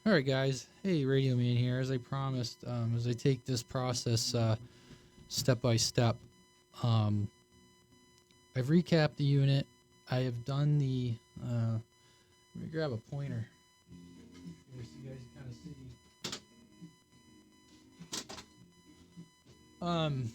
Alright guys, hey Radio Man here. As I promised, as I take this process step by step, um, I've recapped the unit. I have done the, let me grab a pointer here so you guys can kind of see.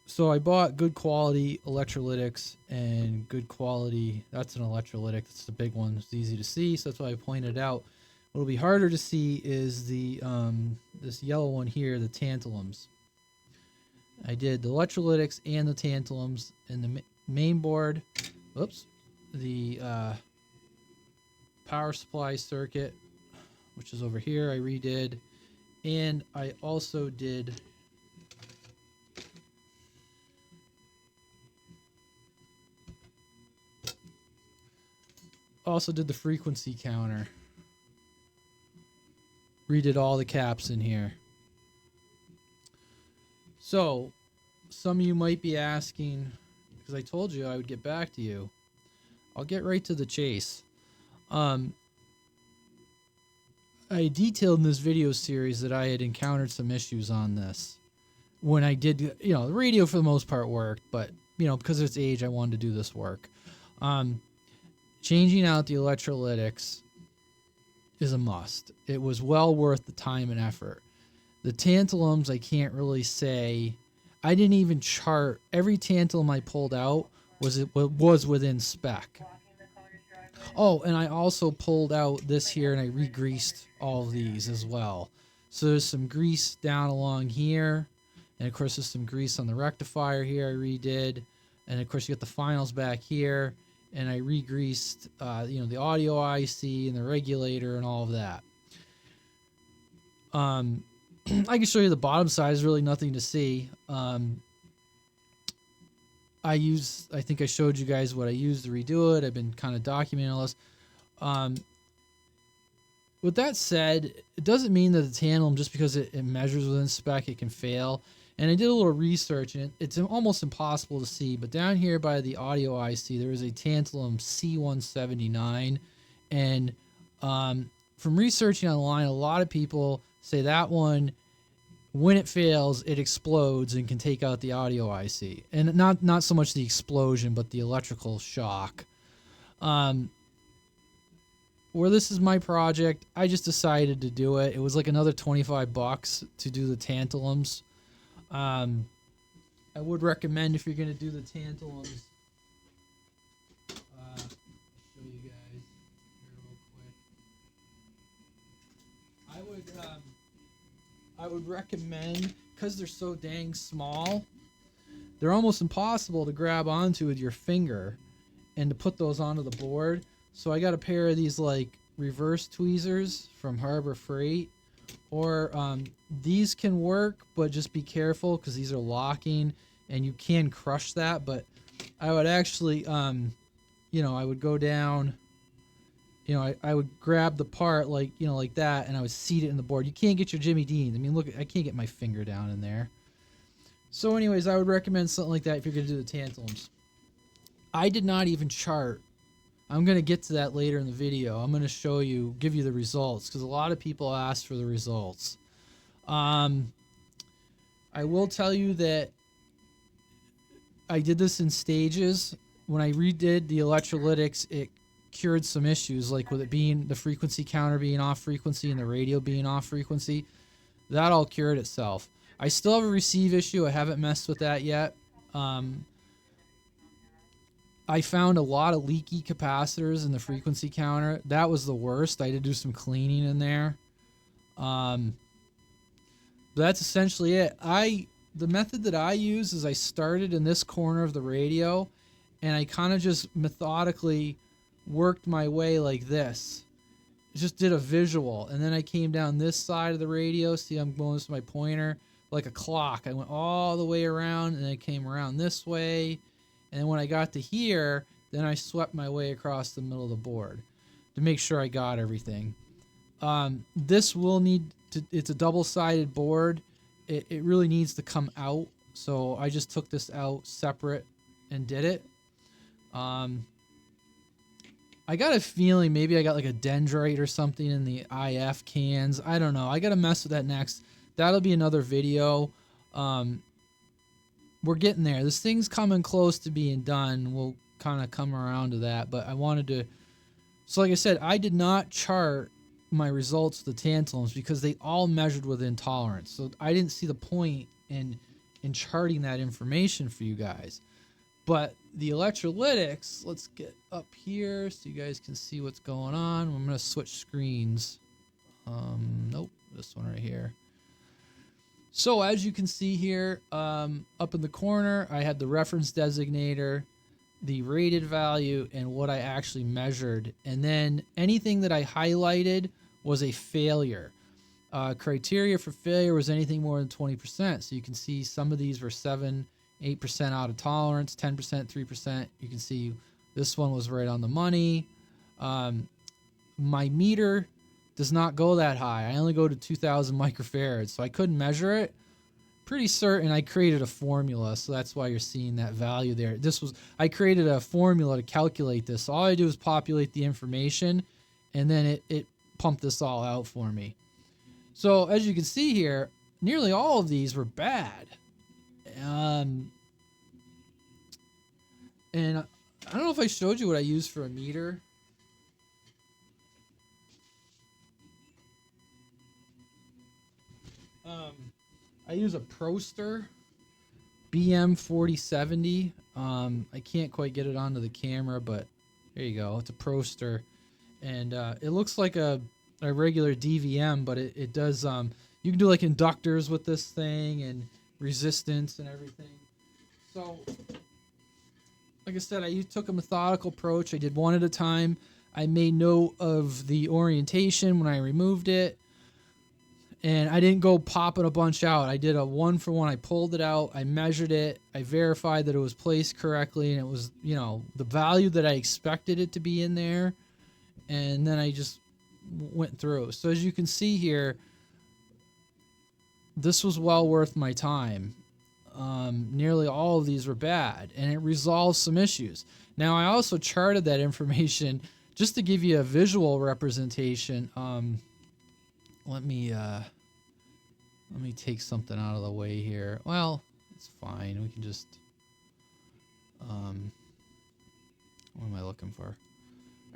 So I bought good quality electrolytics and good quality, that's an electrolytic, that's the big one, it's easy to see, so that's why I pointed out. What'll be harder to see is the this yellow one here, the tantalums. I did the electrolytics and the tantalums in the main board. Oops, the power supply circuit, which is over here, I redid, and I also did the frequency counter. Redid all the caps in here. So, some of you might be asking, because I told you I would get back to you. I'll get right to the chase. I detailed in this video series that I had encountered some issues on this. When I did, the radio for the most part worked, but, because of its age, I wanted to do this work. Changing out the electrolytics is a must. It was well worth the time and effort. The tantalums, I can't really say. I didn't even chart. Every tantalum I pulled out was within spec. Oh, and I also pulled out this here and I re-greased all of these as well. So there's some grease down along here. And of course there's some grease on the rectifier here I redid. And of course you got the finals back here. And I re-greased, the audio IC and the regulator and all of that. I can show you the bottom side. There's really nothing to see. I think I showed you guys what I used to redo it. I've been kind of documenting all this. With that said, it doesn't mean that the tantalum, just because it measures within spec, it can fail. And I did a little research, and it's almost impossible to see. But down here by the audio IC, there is a tantalum C179. And from researching online, a lot of people say that one, when it fails, it explodes and can take out the audio IC. And not so much the explosion, but the electrical shock. Where this is my project, I just decided to do it. It was like another $25 to do the tantalums. I would recommend, if you're going to do the tantalums, show you guys here real quick. I would recommend, because they're so dang small, they're almost impossible to grab onto with your finger and to put those onto the board. So I got a pair of these like reverse tweezers from Harbor Freight. Or these can work, but just be careful because these are locking and you can crush that. But I would actually, I would go down, I would grab the part like that, and I would seat it in the board. You can't get your Jimmy Dean. I mean, look, I can't get my finger down in there. So anyways, I would recommend something like that if you're going to do the tantalums. I did not even chart. I'm going to get to that later in the video. I'm going to give you the results, because a lot of people ask for the results. I will tell you that I did this in stages. When I redid the electrolytics, it cured some issues, like with it being the frequency counter being off frequency and the radio being off frequency. That all cured itself. I still have a receive issue. I haven't messed with that yet. I found a lot of leaky capacitors in the frequency counter. That was the worst. I had to do some cleaning in there. But that's essentially it. The method that I use is I started in this corner of the radio, and I kind of just methodically worked my way like this. Just did a visual, and then I came down this side of the radio. See, I'm going with my pointer like a clock. I went all the way around, and I came around this way. And when I got to here, then I swept my way across the middle of the board to make sure I got everything. This will need to, it's a double-sided board. It really needs to come out. So I just took this out separate and did it. I got a feeling maybe I got like a dendrite or something in the IF cans. I don't know. I got to mess with that next. That'll be another video. We're getting there. This thing's coming close to being done. We'll kind of come around to that, but I wanted to. So like I said, I did not chart my results with the tantalums because they all measured with intolerance. So I didn't see the point in charting that information for you guys. But the electrolytics, let's get up here so you guys can see what's going on. I'm going to switch screens. Nope, this one right here. So as you can see here, up in the corner, I had the reference designator, the rated value, and what I actually measured. And then anything that I highlighted was a failure. Criteria for failure was anything more than 20%. So you can see some of these were 7, 8% out of tolerance, 10%, 3%. You can see this one was right on the money. My meter does not go that high. I only go to 2,000 microfarads, so I couldn't measure it. Pretty certain I created a formula, so that's why you're seeing that value there. I created a formula to calculate this. So all I do is populate the information, and then it pumped this all out for me. So as you can see here, nearly all of these were bad. And I don't know if I showed you what I used for a meter. I use a Proster BM4070. I can't quite get it onto the camera, but there you go. It's a Proster, and it looks like a regular DVM, but it does. You can do like inductors with this thing and resistance and everything. So, like I said, I took a methodical approach. I did one at a time. I made note of the orientation when I removed it. And I didn't go popping a bunch out. I did a 1-for-1. I pulled it out. I measured it. I verified that it was placed correctly. And it was, the value that I expected it to be in there. And then I just went through. So as you can see here, this was well worth my time. Nearly all of these were bad. And it resolved some issues. Now, I also charted that information just to give you a visual representation. Let me take something out of the way here. Well, it's fine. We can just, what am I looking for?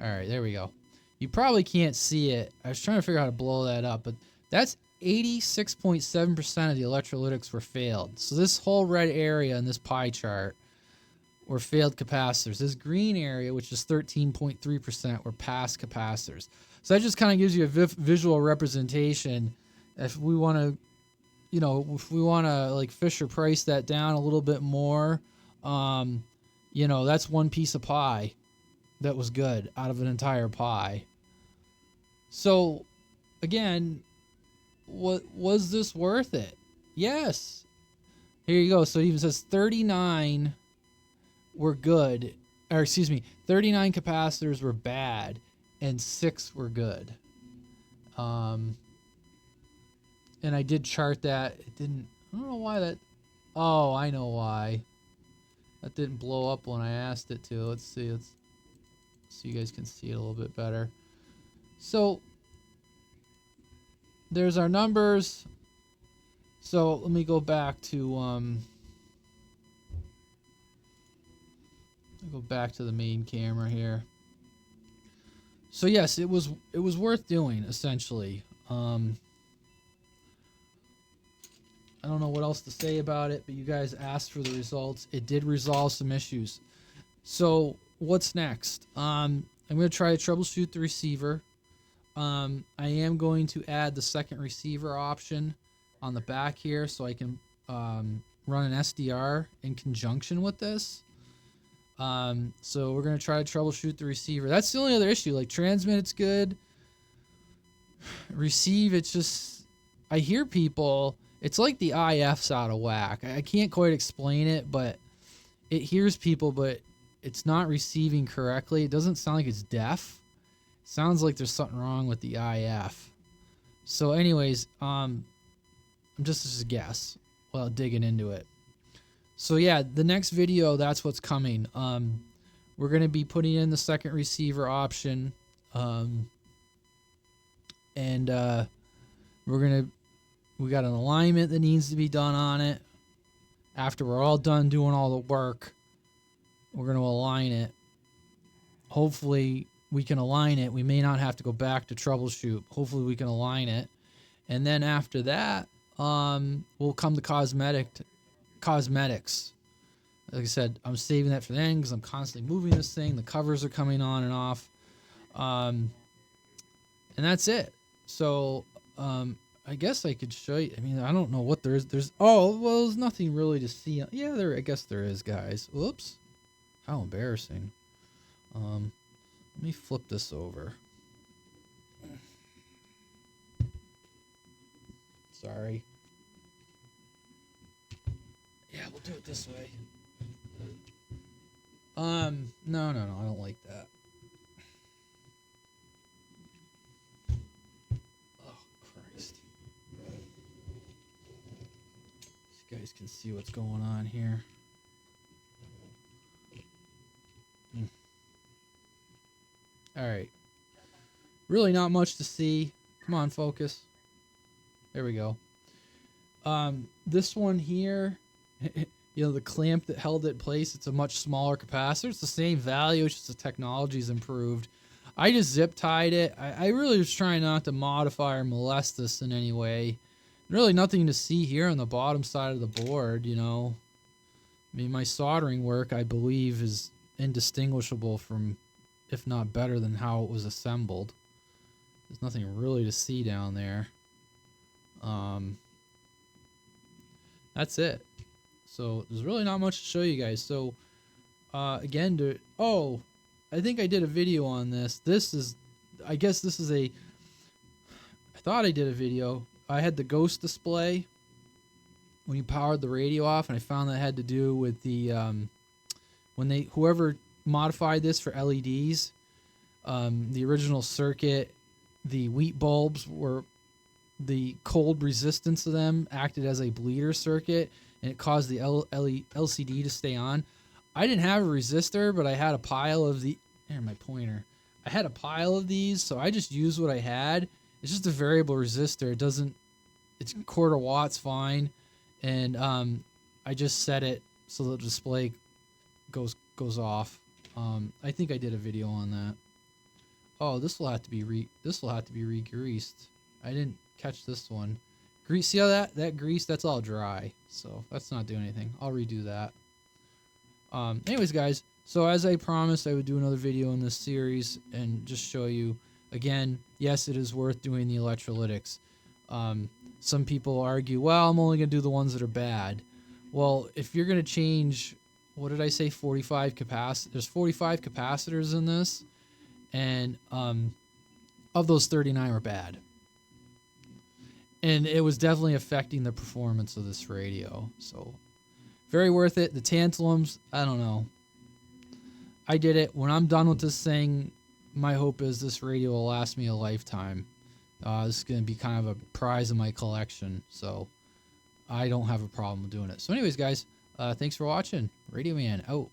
All right, there we go. You probably can't see it. I was trying to figure out how to blow that up, but that's 86.7% of the electrolytics were failed. So this whole red area in this pie chart were failed capacitors. This green area, which is 13.3%, were passed capacitors. So that just kind of gives you a visual representation. If we want to, like Fisher Price that down a little bit more, that's one piece of pie that was good out of an entire pie. So, again, was this worth it? Yes. Here you go. So it even says 39 were good, or excuse me, 39 capacitors were bad, and 6 were good. And I did chart that. It didn't, I don't know why that, oh, I know why. That didn't blow up when I asked it to. Let's see, so you guys can see it a little bit better. So, there's our numbers. So, let me go back to, the main camera here. So yes, it was worth doing, essentially. I don't know what else to say about it, but you guys asked for the results. It did resolve some issues. So what's next? I'm going to try to troubleshoot the receiver. I am going to add the second receiver option on the back here so I can run an SDR in conjunction with this. So we're going to try to troubleshoot the receiver. That's the only other issue. Like transmit, it's good. Receive, it's just, I hear people, it's like the IF's out of whack. I can't quite explain it, but it hears people, but it's not receiving correctly. It doesn't sound like it's deaf. It sounds like there's something wrong with the IF. So anyways, I'm just a guess while digging into it. So yeah, the next video, that's what's coming. We're going to be putting in the second receiver option. And we got an alignment that needs to be done on it. After we're all done doing all the work, we're going to align it. Hopefully we can align it. We may not have to go back to troubleshoot. Hopefully we can align it. And then after that, will come the cosmetics. Like I said, I'm saving that for the end because I'm constantly moving this thing. The covers are coming on and off. And that's it. So, I guess I could show you. I mean, I don't know what there is. There's nothing really to see. Yeah, I guess there is, guys. Whoops. How embarrassing. Let me flip this over. Sorry. Yeah, we'll do it this way. No, I don't like that. Oh, Christ. You guys can see what's going on here. Alright. Really not much to see. Come on, focus. There we go. This one here, you know, the clamp that held it in place, it's a much smaller capacitor. It's the same value, it's just the technology's improved. I just zip tied it. I really was trying not to modify or molest this in any way. Really nothing to see here on the bottom side of the board, you know. I mean, my soldering work, I believe, is indistinguishable from, if not better than how it was assembled. There's nothing really to see down there. That's it. So there's really not much to show you guys. So again, I think I did a video on this. I thought I did a video. I had the ghost display when you powered the radio off, and I found that had to do with the whoever modified this for LEDs, the original circuit, the wheat bulbs were the cold resistance of them acted as a bleeder circuit, and it caused the LCD to stay on. I didn't have a resistor, but I had a pile of my pointer. I had a pile of these, so I just used what I had. It's just a variable resistor. It's quarter watts fine, and I just set it so the display goes off. I think I did a video on that. Oh, this will have to be re-greased. I didn't catch this one. See how that grease, that's all dry, so that's not doing anything. I'll redo that. Anyways, guys, so as I promised, I would do another video in this series and just show you again. Yes, it is worth doing the electrolytics. Some people argue, well, I'm only gonna do the ones that are bad. Well, if you're gonna change, what did I say, 45 capacitors? There's 45 capacitors in this, and of those, 39 were bad. And it was definitely affecting the performance of this radio. So, very worth it. The tantalums, I don't know. I did it. When I'm done with this thing, my hope is this radio will last me a lifetime. This is going to be kind of a prize in my collection. So, I don't have a problem doing it. So anyways, guys, thanks for watching. Radio Man out.